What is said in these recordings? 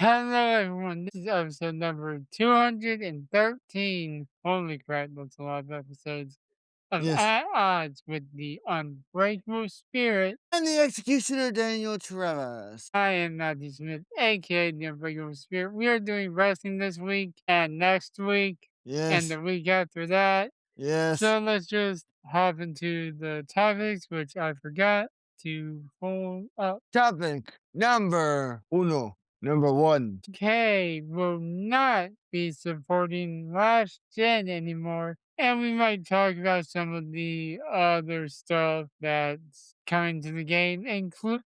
Hello, everyone. This is episode number 213. Holy crap, that's a lot of episodes of Yes. At Odds with the Unbreakable Spirit. And the executioner, Daniel Travis. I am Matthew Smith, aka the Unbreakable Spirit. We are doing wrestling this week and next week and Yes. the week after that. Yes. So let's just hop into the topics, which I forgot to pull up. Topic number uno. Number one. K will not be supporting last gen anymore. And we might talk about some of the other stuff that's coming to the game, including,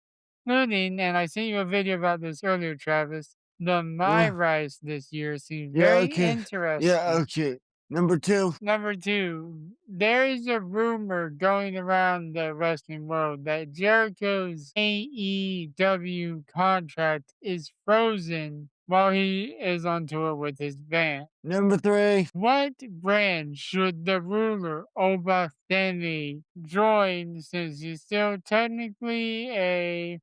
and I sent you a video about this earlier, Travis, the My Yeah. Rise this year seems Yeah. very Okay. Yeah. interesting. Okay. Number two. Number two, there is a rumor going around the wrestling world that Jericho's AEW contract is frozen while he is on tour with his band. Number three. What brand should the ruler Oba Femi join since he's still technically a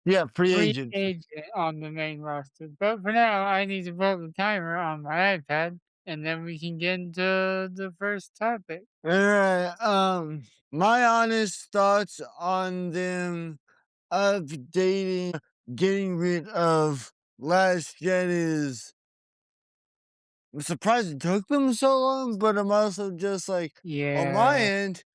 Yeah. Free free agent. agent on the main roster? But for now, I need to pull the timer on my iPad and then we can get into the first topic. All right. My honest thoughts on them updating, getting rid of last gen is. I'm surprised it took them so long, but I'm also just like, on my Yeah. end,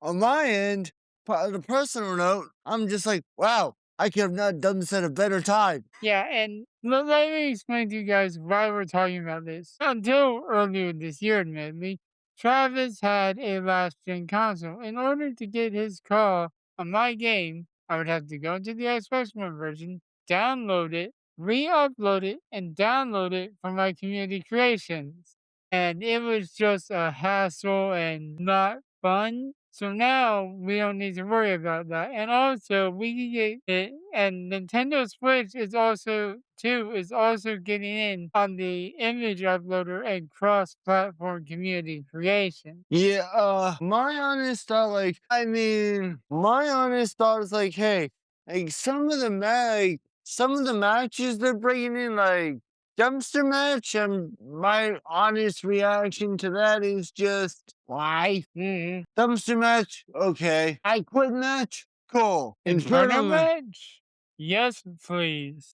on my end, the personal note, I'm just like, wow, I could have not done this at a better time. Yeah, and let me explain to you guys why we're talking about this. Until earlier this year, admittedly, Travis had a last gen console. In order to get his call on my game, I would have to go to the Xbox One version, download it, re-upload it, and download it from my community creations. And it was just a hassle and not fun. So now we don't need to worry about that. And also we can get it, and Nintendo Switch is also getting in on the image uploader and cross-platform community creation. Yeah, my honest thought, my honest thought is like, hey, like some of the matches they're bringing in, like dumpster match, and my honest reaction to that is just why dumpster match? Okay, I quit match. Cool. Inferno match? Yes, please.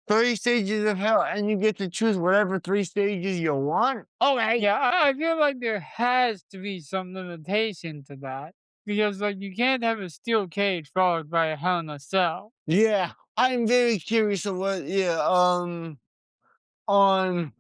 3 stages of hell, and you get to choose whatever 3 stages you want. Okay. Yeah, I feel like there has to be some limitation to that because, like, you can't have a steel cage followed by a Hell in a Cell. Yeah, I'm very curious of on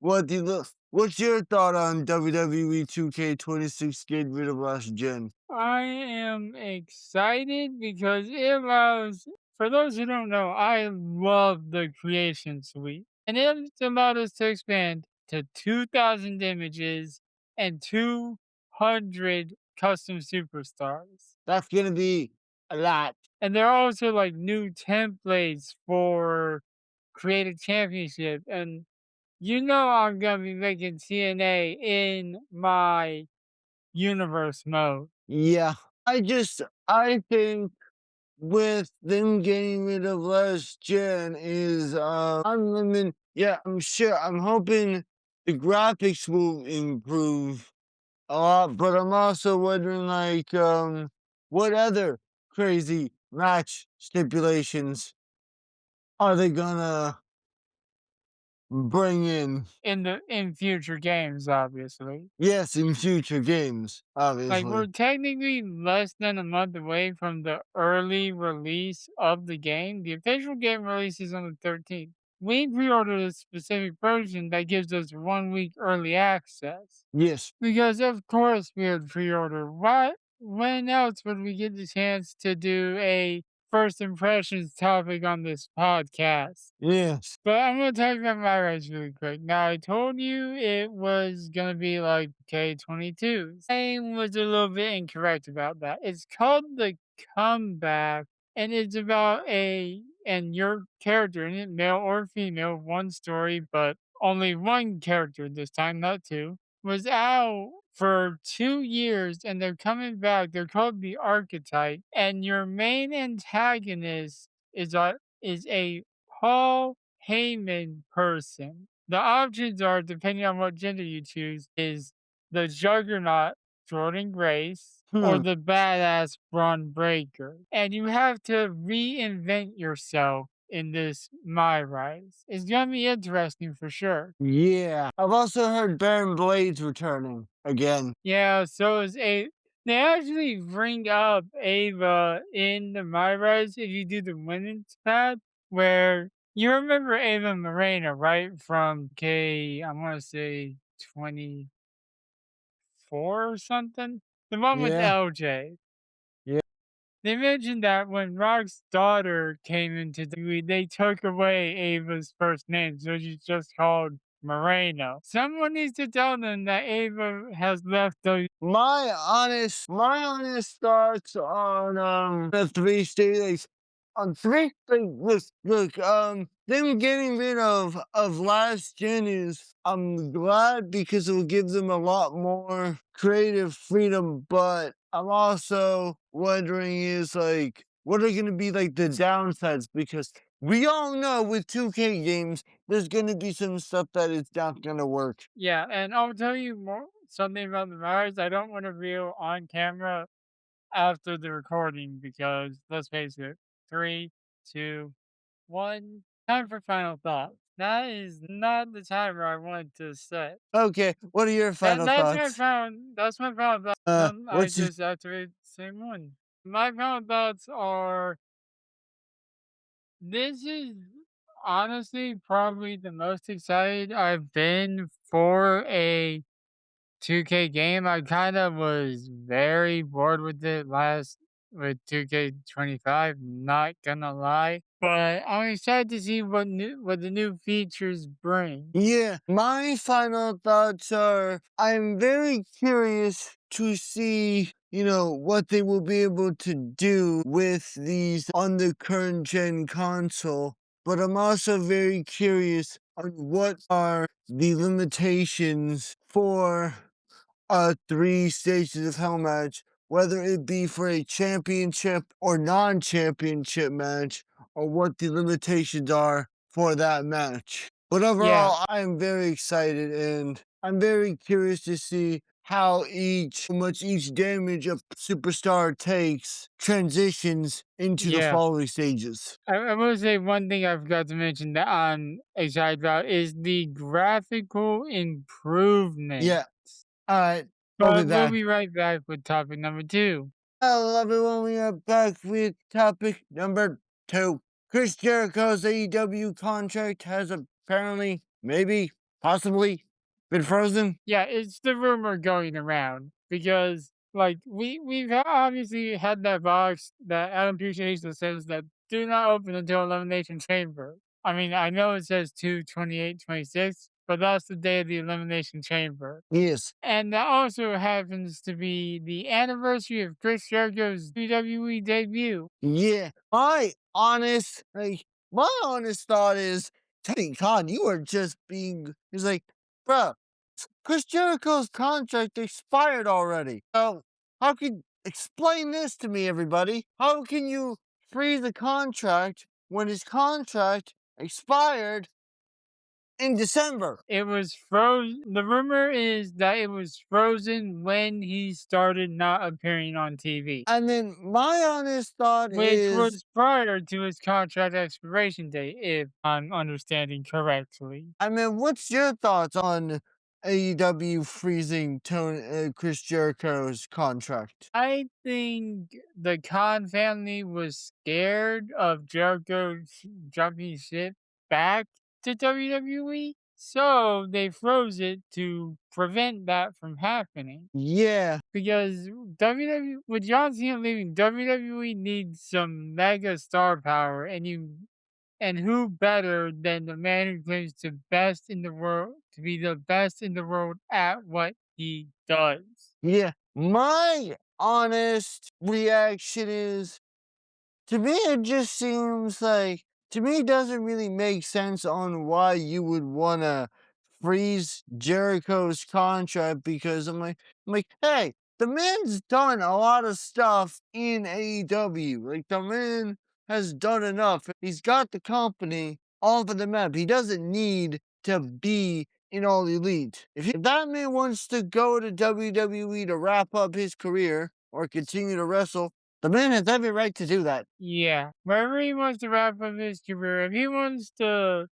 what the what's your thought on WWE 2K26 getting rid of last gen? I am excited because it allows, for those who don't know, I love the creation suite. And it allowed us to expand to 2,000 images and 200 custom superstars. That's gonna be a lot. And there are also like new templates for Creative Championship. And you know I'm going to be making TNA in my universe mode. Yeah, I think with them getting rid of last gen is unlimited. Yeah, I'm hoping the graphics will improve a lot, but I'm also wondering what other crazy match stipulations are they gonna bring In future games, obviously. yes, in future games, Like we're obviously. technically less than a month away from the early release of the game. The official game release is on the 13th. We pre-ordered a specific version that gives us 1 week early access. Yes. Because of course we would pre-order. What? When else would we get the chance to do a first impressions topic on this podcast? Yes. But I'm gonna talk about my rights really quick. Now I told you it was gonna be like K22. I was a little bit incorrect about that. It's called The Comeback, and it's about and your character in it, male or female, one story, but only one character this time, not two, was out for 2 years and they're coming back. They're called the Archetype, and your main antagonist is a Paul Heyman person. The options are, depending on what gender you choose, is the Juggernaut Jordan Grace or Hmm. the badass Braun Breaker. And you have to reinvent yourself in this My Rise. It's gonna be interesting for sure. Yeah. I've also heard Baron Blade's returning again. Yeah, so is a they actually bring up Ava in the My Rise if you do the women's path, where you remember Ava Moreno, right? From I wanna say 24 or something? The one with Yeah. LJ. Yeah. They mentioned that when Rock's daughter came into WWE, they took away Ava's first name, so she's just called Moreno. Someone needs to tell them that Ava has left the My honest thoughts on the three states on three like look, them getting rid of last gen is I'm glad because it will give them a lot more creative freedom, but I'm also wondering is like what are gonna be like the downsides because we all know with 2K games there's gonna be some stuff that is not gonna work. Yeah, and I'll tell you more something about the virus I don't want to reveal on camera after the recording because let's face it, three, two, one. Time for final thoughts. That is not the timer I wanted to set. Okay, what are your And final thoughts? that's my final thoughts. No, I What's your just activated the same one. My final thoughts are this is honestly probably the most excited I've been for a 2K game. I kind of was very bored with it last with 2K25, not gonna lie. But I'm excited to see what the new features bring. Yeah, my final thoughts are I'm very curious to see, what they will be able to do with these on the current gen console. But I'm also very curious on what are the limitations for three stages of hell match, whether it be for a championship or non-championship match, or what the limitations are for that match. But Yeah, overall, I'm very excited and I'm very curious to see how much each damage a superstar takes transitions into the yeah. following stages. I will say one thing I forgot to mention that I'm excited about is the graphical improvement. Yeah, all right, I'll be But we'll back. be right back with topic number two. Hello, everyone. We are back with topic number two. Chris Jericho's AEW contract has apparently, maybe, possibly been frozen. Yeah, it's the rumor going around because like we've obviously had that box that Adam Pearce that says that do not open until Elimination Chamber. I mean, I know it says 2/28/26, but that's the day of the Elimination Chamber. Yes. And that also happens to be the anniversary of Chris Jericho's WWE debut. Yeah. My honest thought is, Teddy Khan, you are just being. He's like, bruh, Chris Jericho's contract expired already. So, how can explain this to me, everybody? How can you freeze a contract when his contract expired in December? It was frozen. The rumor is that it was frozen when he started not appearing on TV, And then my honest thought which is, was prior to his contract expiration date, if I'm understanding correctly. what's your thoughts on AEW freezing Chris Jericho's contract? I think the Khan family was scared of Jericho jumping ship back to WWE, so they froze it to prevent that from happening. Yeah, Because WWE with John Cena leaving, WWE needs some mega star power, and who better than the man who claims to be the best in the world at what he does? yeah. My honest reaction is to me, it just seems like to me it doesn't really make sense on why you would want to freeze Jericho's contract because I'm like, hey, the man's done a lot of stuff in AEW. Like the man has done enough. He's got the company off of the map. He doesn't need to be in All Elite. If that man wants to go to WWE to wrap up his career or continue to wrestle, the man has every right to do that. Yeah, wherever he wants to wrap up his career, if he wants to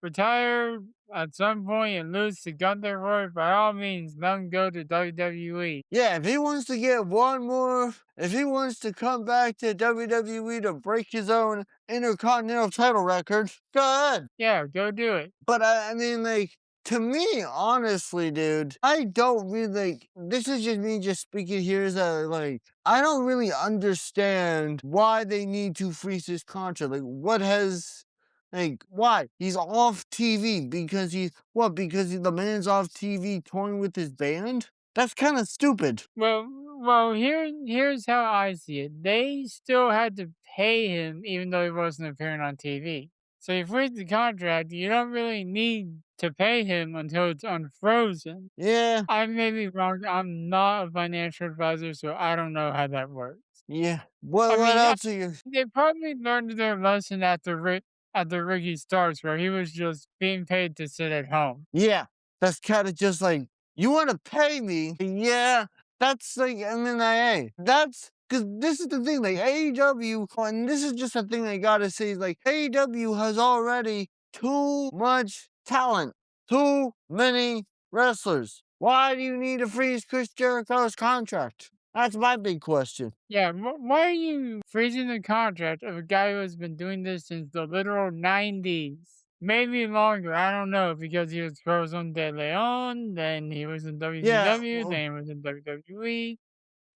retire at some point and lose to Gunther for it, by all means, let him go to WWE. Yeah, if he wants to get one more, if he wants to come back to WWE to break his own Intercontinental title record, go ahead. Yeah, go do it. But I mean, like, to me, honestly, dude, I don't really like. This is just me just speaking here. Is that like I don't really understand why they need to freeze his contract. Like, what has, like, why he's off TV because he's what? Because the man's off TV touring with his band. That's kind of stupid. Here's how I see it. They still had to pay him even though he wasn't appearing on TV. So you freeze the contract, you don't really need to pay him until it's unfrozen. Yeah, I may be wrong. I'm not a financial advisor, so I don't know how that works. yeah. I What mean, else are you? they probably learned their lesson at the Ricky Starks, where he was just being paid to sit at home. Yeah, that's kinda just like, "You wanna pay me?" Yeah, that's like, I mean, like, hey, that's because this is the thing, like, AEW and this is just a thing I gotta say, like, AEW has already too much talent, too many wrestlers. Why do you need to freeze Chris Jericho's contract? That's my big question. Yeah, why are you freezing the contract of a guy who has been doing this since the literal 90s? Maybe longer, I don't know, because he was frozen De Leon, then he was in Yeah, WCW, well, then he was in WWE,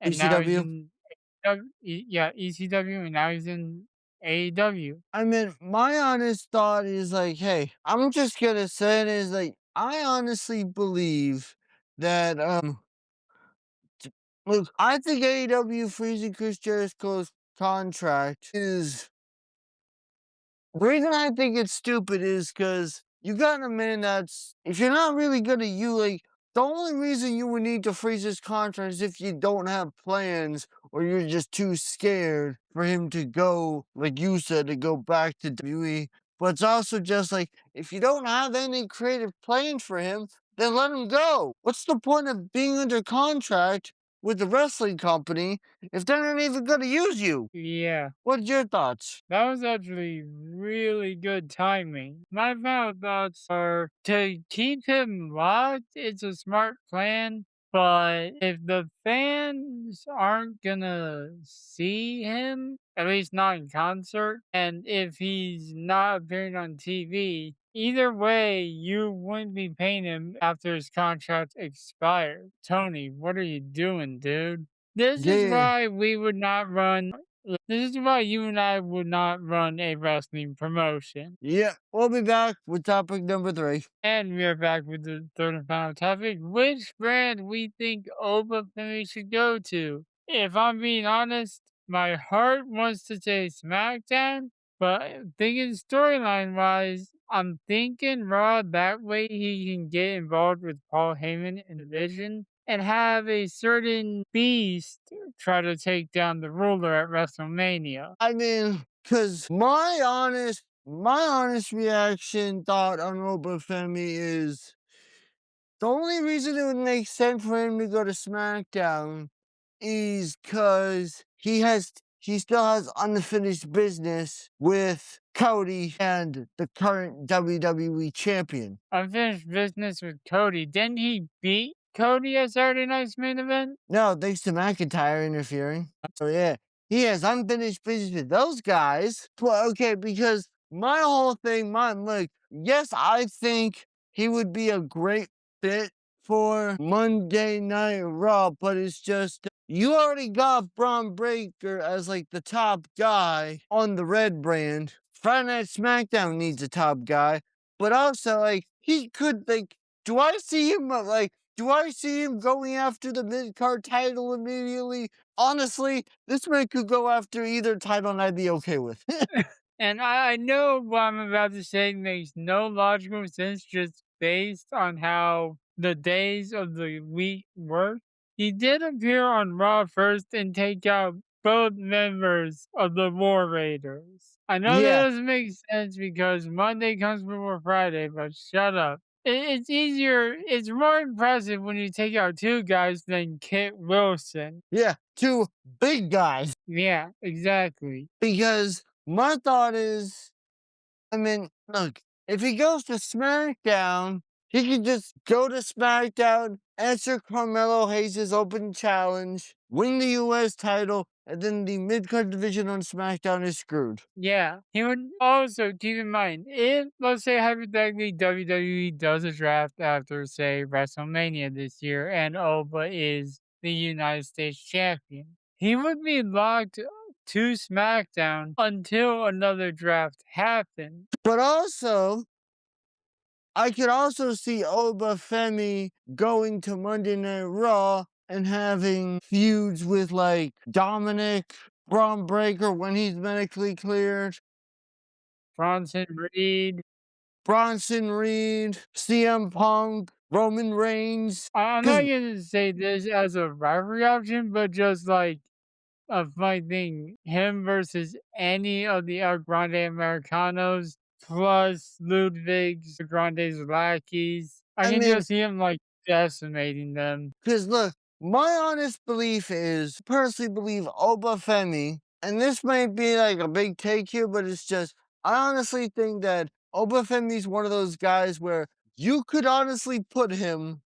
and now he's ECW. in yeah, ECW, and now he's in AEW. I mean, my honest thought is like, hey, I'm just gonna say it is like, I honestly believe that look, I think AEW freezing Chris Jericho's contract is the reason I think it's stupid is because you got a man that's if you're not really gonna you like the only reason you would need to freeze his contract is if you don't have plans or you're just too scared for him to go, like you said, to go back to WWE. But it's also just like if you don't have any creative plans for him, then let him go. What's the point of being under contract with the wrestling company if they're not even gonna use you? Yeah. What's your thoughts? That was actually really good timing. My final thoughts are to keep him locked, it's a smart plan. But if the fans aren't gonna see him, at least not in concert, and if he's not appearing on TV, either way, you wouldn't be paying him after his contract expired. Tony, what are you doing, dude? This is Yeah. why we would not run this is why you and I would not run a wrestling promotion. Yeah, we'll be back with topic number 3. And we are back with the third and final topic. Which brand we think Oba Femi should go to? If I'm being honest, my heart wants to say SmackDown, but thinking storyline wise, I'm thinking Raw. That way he can get involved with Paul Heyman in the division and have a certain beast try to take down the ruler at WrestleMania. I mean, cause my honest reaction thought on Oba Femi is the only reason it would make sense for him to go to SmackDown is because he still has unfinished business with Cody and the current WWE champion. Unfinished business with Cody. Didn't he beat Cody at Saturday Night's main event? No, thanks to McIntyre interfering. So yeah, he has unfinished business with those guys. Well, okay, because my whole thing, mine, like, yes, I think he would be a great fit for Monday Night Raw, but it's just you already got Braun Breaker as like the top guy on the Red brand. Friday Night SmackDown needs a top guy, but also like he could like. Do I see him like? Do I see him going after the mid card title immediately? Honestly, this man could go after either title and I'd be okay with. And I know what I'm about to say makes no logical sense just based on how the days of the week work. He did appear on Raw first and take out both members of the War Raiders. I know that Yeah, doesn't make sense because Monday comes before Friday, but shut up. It's easier, it's more impressive when you take out two guys than Kit Wilson. yeah, two big guys. Yeah, exactly. Because my thought is, I mean, look, if he goes to SmackDown, he could just go to SmackDown, answer Carmelo Hayes' open challenge, win the US title, and then the mid-card division on SmackDown is screwed. Yeah. He would also keep in mind if, let's say, hypothetically, WWE does a draft after, say, WrestleMania this year and Oba is the United States champion, he would be locked to SmackDown until another draft happens. But also, I could also see Oba Femi going to Monday Night Raw and having feuds with like Dominic, Braun Breaker when he's medically cleared, Bronson Reed. Bronson Reed, CM Punk, Roman Reigns. I'm not Because, going to say this as a rivalry option, but just like a funny thing, him versus any of the El Grande Americanos plus Ludwig's Grande's lackeys. I I can mean, just see him like decimating them. because look, my honest belief is, personally believe Oba Femi, and this might be like a big take here, but it's just, I honestly think that Oba Femi's one of those guys where you could honestly put him.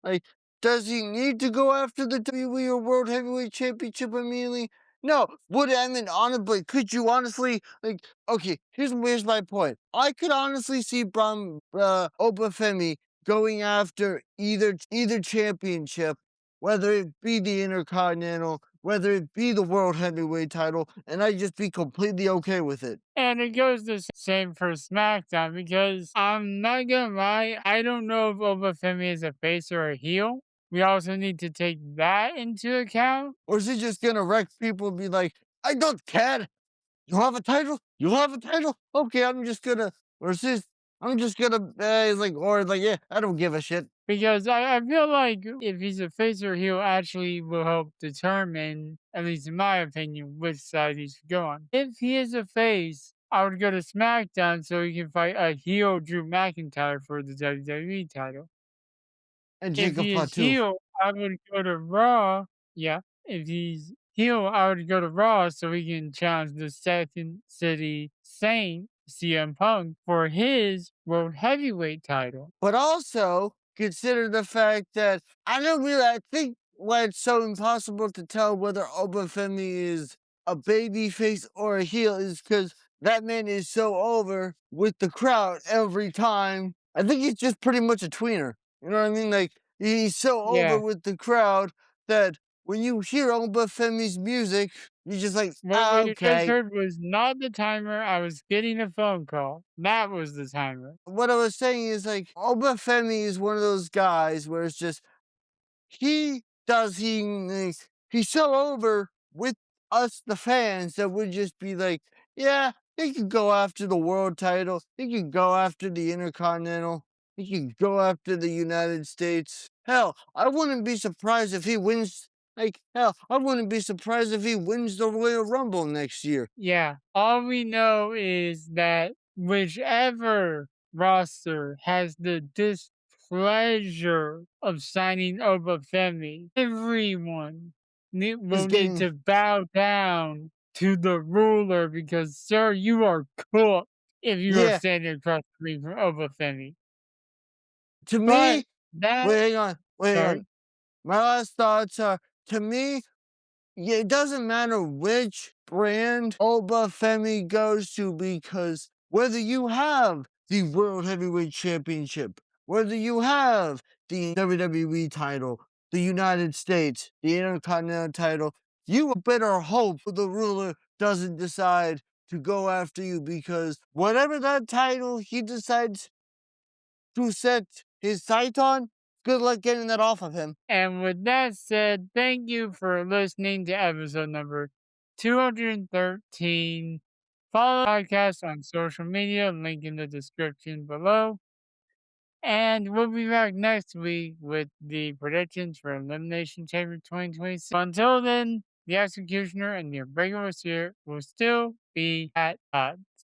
Like, does he need to go after the WWE or World Heavyweight Championship immediately? No. Would I mean honestly? Could you honestly like? Okay, here's my point. I could honestly see Obafemi going after either championship, whether it be the Intercontinental, whether it be the World Heavyweight title, and I'd just be completely okay with it. And it goes the same for SmackDown because I'm not gonna lie, I don't know if Oba Femi is a face or a heel. We also need to take that into account. Or is he just gonna wreck people and be like, I don't care. You have a title? You have a title? Okay, I'm just gonna, or is this, I'm just gonna, like, or like, yeah, I don't give a shit. Because I feel like if he's a face or heel, actually will help determine, at least in my opinion, which side he should go on. If he is a face, I would go to SmackDown so he can fight a heel Drew McIntyre for the WWE title. And If Jacob he is Fatu. heel, I would go to Raw. Yeah. If he's heel, I would go to Raw so he can challenge the Second City Saint, CM Punk, for his World Heavyweight title. But also consider the fact that I think why it's so impossible to tell whether Obafemi is a baby face or a heel is because that man is so over with the crowd every time. I think he's just pretty much a tweener. You know what I mean? Like he's so over Yeah. with the crowd that when you hear Obafemi's music, you're just like, What ah, you just okay. heard was not the timer, I was getting a phone call. That was the timer. What I was saying is like Obafemi is one of those guys where it's just he's so over with us the fans that would just be like, yeah, he could go after the world title, he could go after the Intercontinental, he could go after the United States. Hell, I wouldn't be surprised if he wins. Like hell, I wouldn't be surprised if he wins the Royal Rumble next year. Yeah. All we know is that whichever roster has the displeasure of signing Oba Femi, everyone Is will need getting to bow down to the ruler because, sir, you are cooked if you are yeah. standing across the ring from Oba Femi. To But me, that, wait, hang sorry. on. My last thoughts are to me. Yeah, it doesn't matter which brand Oba Femi goes to because whether you have the World Heavyweight Championship, whether you have the WWE title, the United States, the Intercontinental title, you better hope the ruler doesn't decide to go after you because whatever that title he decides to set his sight on, good luck getting that off of him. And with that said, thank you for listening to episode number 213. Follow the podcast on social media, link in the description below. And we'll be back next week with the predictions for Elimination Chamber 2026. Until then, the Executioner and the Unbreakable Spirit will still be at odds.